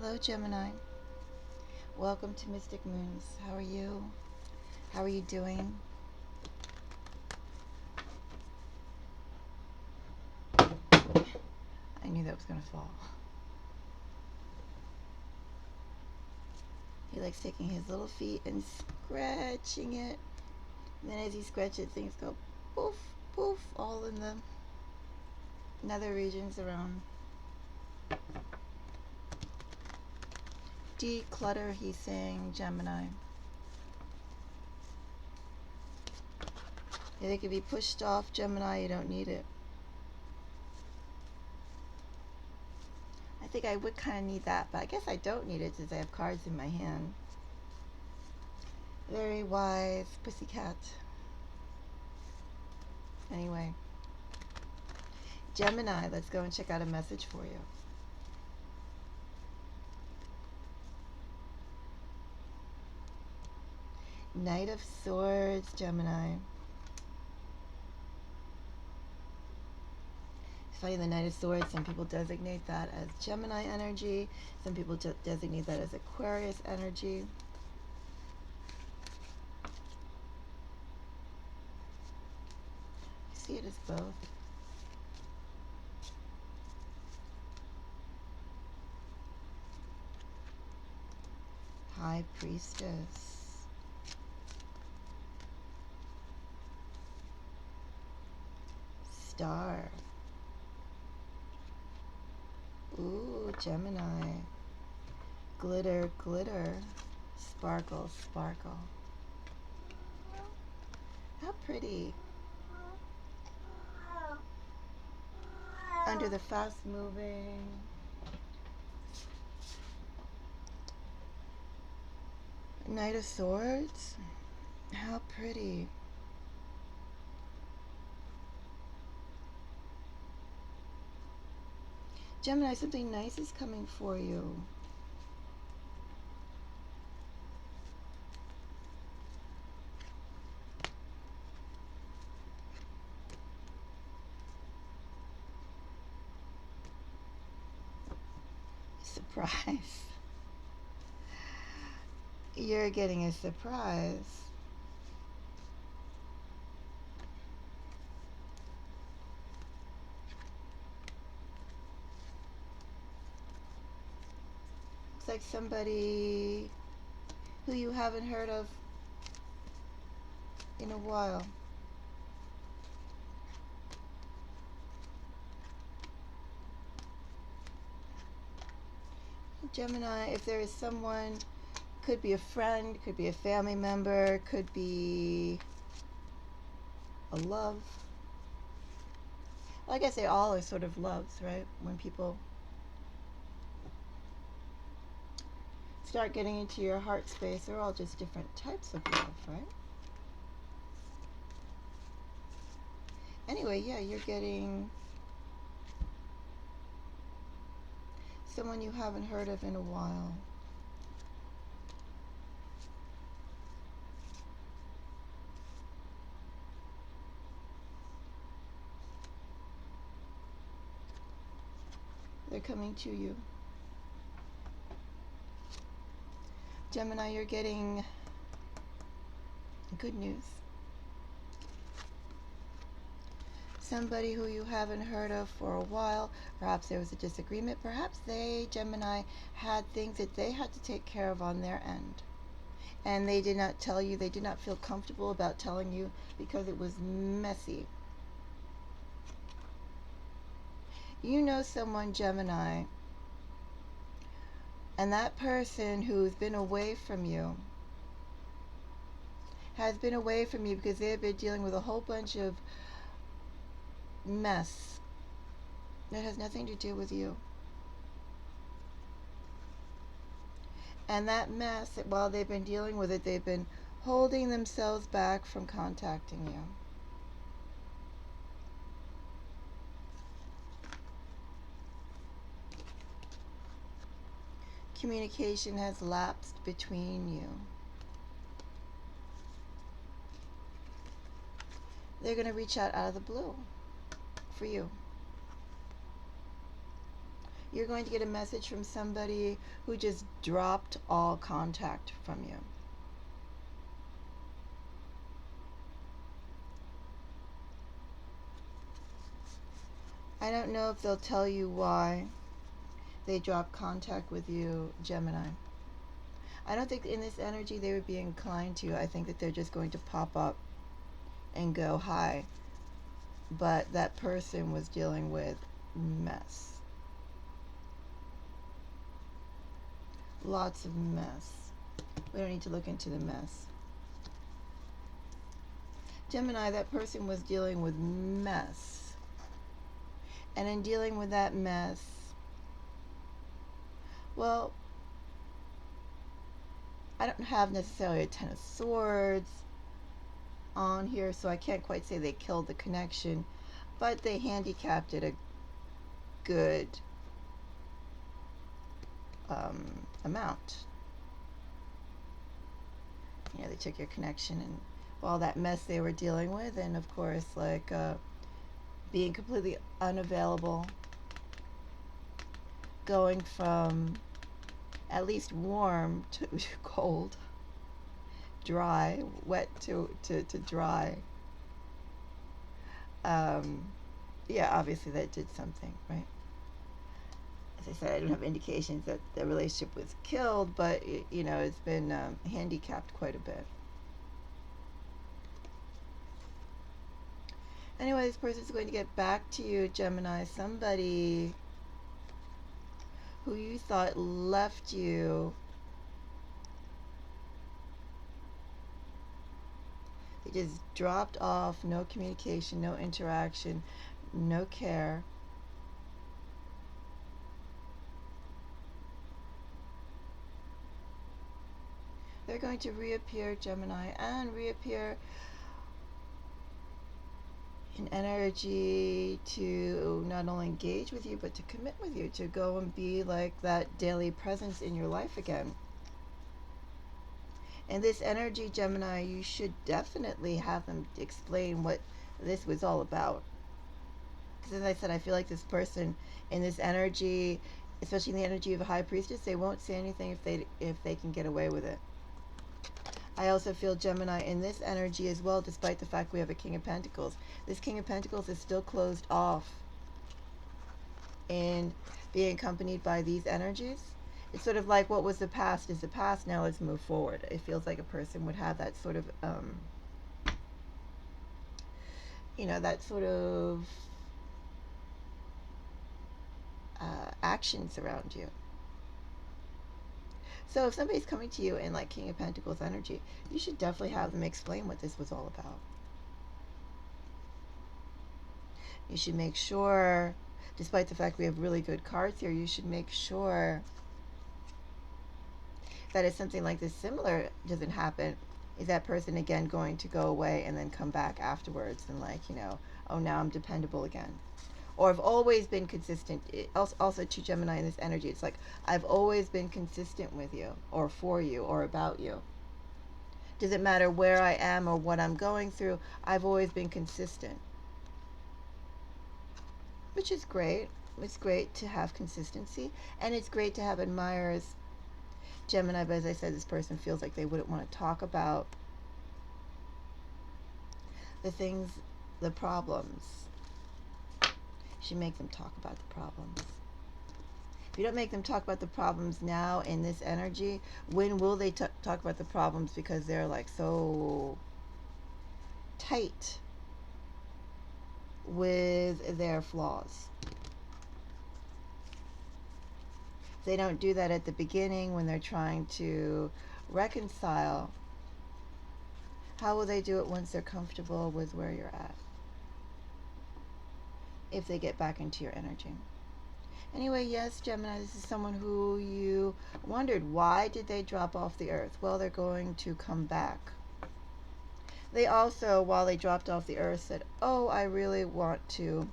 Hello, Gemini. Welcome to Mystic Moons. How are you? How are you doing? I knew that was going to fall. He likes taking his little feet and scratching it. And then as he scratches, things go poof, poof, all in the nether regions around. Declutter, he's saying, Gemini. If it could be pushed off, Gemini, you don't need it. I think I would kind of need that, but I guess I don't need it since I have cards in my hand. Very wise pussycat. Anyway, Gemini, let's go and check out a message for you. Knight of Swords, Gemini. It's funny, the Knight of Swords, some people designate that as Gemini energy. Some people designate that as Aquarius energy. I see it as both. High Priestess. Star. Ooh, Gemini. Glitter, glitter. Sparkle, sparkle. How pretty. Under the fast moving. Knight of Swords. How pretty. Gemini, something nice is coming for you. Surprise. You're getting a surprise. Looks like somebody who you haven't heard of in a while. Gemini, if there is someone, could be a friend, could be a family member, could be a love. Well, I guess they all are sort of loves, right? When people start getting into your heart space, they're all just different types of love, right? Anyway, yeah, you're getting someone you haven't heard of in a while. They're coming to you. Gemini, you're getting good news. Somebody who you haven't heard of for a while. Perhaps there was a disagreement. Perhaps they, Gemini, had things that they had to take care of on their end. And they did not tell you. They did not feel comfortable about telling you because it was messy. You know someone, Gemini, and that person who's been away from you has been away from you because they've been dealing with a whole bunch of mess that has nothing to do with you. And that mess, while they've been dealing with it, they've been holding themselves back from contacting you. Communication has lapsed between you. They're going to reach out of the blue for you. You're going to get a message from somebody who just dropped all contact from you. I don't know if they'll tell you why they dropped contact with you, Gemini. I don't think in this energy they would be inclined to. I think that they're just going to pop up and go hi. But that person was dealing with mess. Lots of mess. We don't need to look into the mess. Gemini, that person was dealing with mess. And in dealing with that mess, well, I don't have necessarily a Ten of Swords on here, so I can't quite say they killed the connection, but they handicapped it a good amount. You know, they took your connection and all that mess they were dealing with, and of course, like being completely unavailable, going from at least warm to cold, dry, wet to dry. Yeah, obviously that did something, right? As I said, I don't have indications that the relationship was killed, but you know, it's been handicapped quite a bit. Anyway, this person's going to get back to you, Gemini. Somebody who you thought left you. They just dropped off, no communication, no interaction, no care. They're going to reappear, Gemini, and reappear in energy to not only engage with you, but to commit with you, to go and be like that daily presence in your life again. And this energy, Gemini, you should definitely have them explain what this was all about. Because as I said, I feel like this person in this energy, especially in the energy of a high priestess, they won't say anything if they can get away with it. I also feel, Gemini, in this energy as well, despite the fact we have a King of Pentacles. This King of Pentacles is still closed off and being accompanied by these energies. It's sort of like what was the past is the past, now let's move forward. It feels like a person would have that sort of, you know, that sort of actions around you. So if somebody's coming to you in like King of Pentacles energy, you should definitely have them explain what this was all about. You should make sure, despite the fact we have really good cards here, you should make sure that if something like this similar doesn't happen, is that person again going to go away and then come back afterwards and like, you know, oh, now I'm dependable again. Or I've always been consistent. Also to Gemini in this energy, it's like I've always been consistent with you or for you or about you. Doesn't matter where I am or what I'm going through, I've always been consistent. Which is great. It's great to have consistency, and it's great to have admirers, Gemini, but as I said, this person feels like they wouldn't want to talk about the things, the problems. You should make them talk about the problems. If you don't make them talk about the problems now in this energy, when will they talk about the problems? Because they're like so tight with their flaws. If they don't do that at the beginning when they're trying to reconcile, how will they do it once they're comfortable with where you're at? If they get back into your energy. Anyway, yes, Gemini, this is someone who you wondered, why did they drop off the earth? Well, they're going to come back. They also, while they dropped off the earth, said, oh, I really want to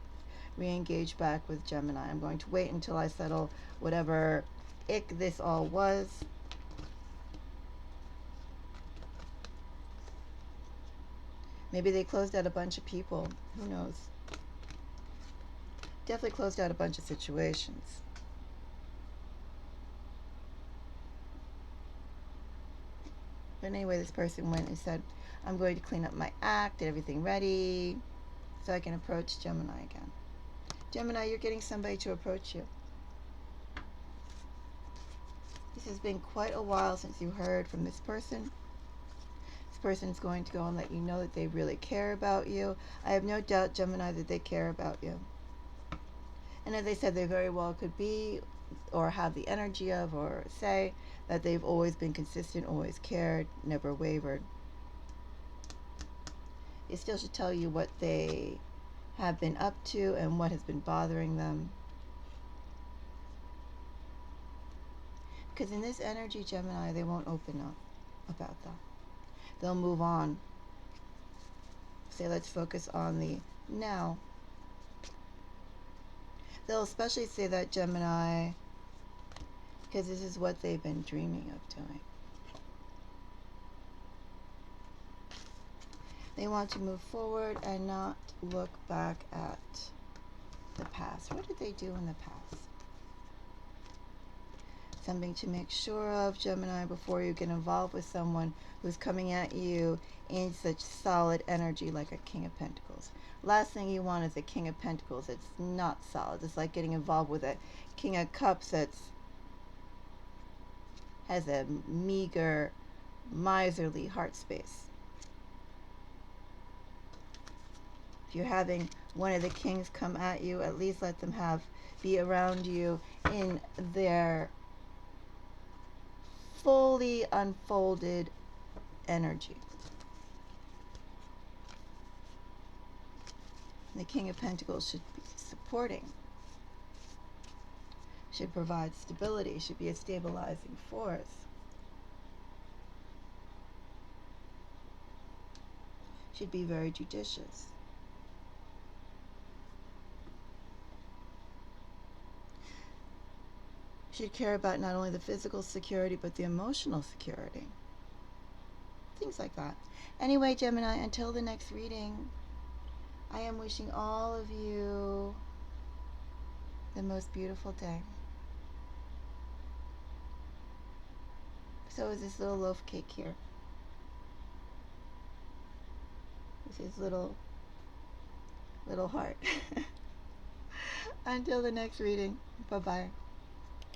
re-engage back with Gemini. I'm going to wait until I settle whatever ick this all was. Maybe they closed out a bunch of people. Who knows? Definitely closed out a bunch of situations. But anyway, this person went and said, I'm going to clean up my act, get everything ready, so I can approach Gemini again. Gemini, you're getting somebody to approach you. This has been quite a while since you heard from this person. This person's going to go and let you know that they really care about you. I have no doubt, Gemini, that they care about you. And as I said, they very well could be or have the energy of or say that they've always been consistent, always cared, never wavered. It still should tell you what they have been up to and what has been bothering them. Because in this energy, Gemini, they won't open up about that. They'll move on. Say, let's focus on the now. They'll especially say that, Gemini, because this is what they've been dreaming of doing. They want to move forward and not look back at the past. What did they do in the past? Something to make sure of, Gemini, before you get involved with someone who's coming at you in such solid energy like a King of Pentacles. Last thing you want is a King of Pentacles. It's not solid. It's like getting involved with a King of Cups has a meager, miserly heart space. If you're having one of the kings come at you, at least let them be around you in their fully unfolded energy. The King of Pentacles should be supporting, should provide stability, should be a stabilizing force, should be very judicious. Should care about not only the physical security but the emotional security. Things like that. Anyway, Gemini, until the next reading, I am wishing all of you the most beautiful day. So is this little loaf cake here. This is little heart. Until the next reading, bye-bye.